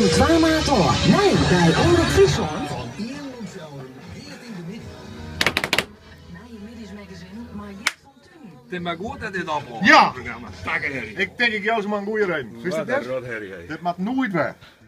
van 12 maart door. Nee, bij Omroep Friesland. Nee, Middags Magazine, maar Jet van Thun. Het is maar goed dat dit afloopt. Ja. Takken herrie. Ik denk ik jou zo maar een goeie reden. Wist je dat? Wat een rot herrie. Dit mag nooit weg.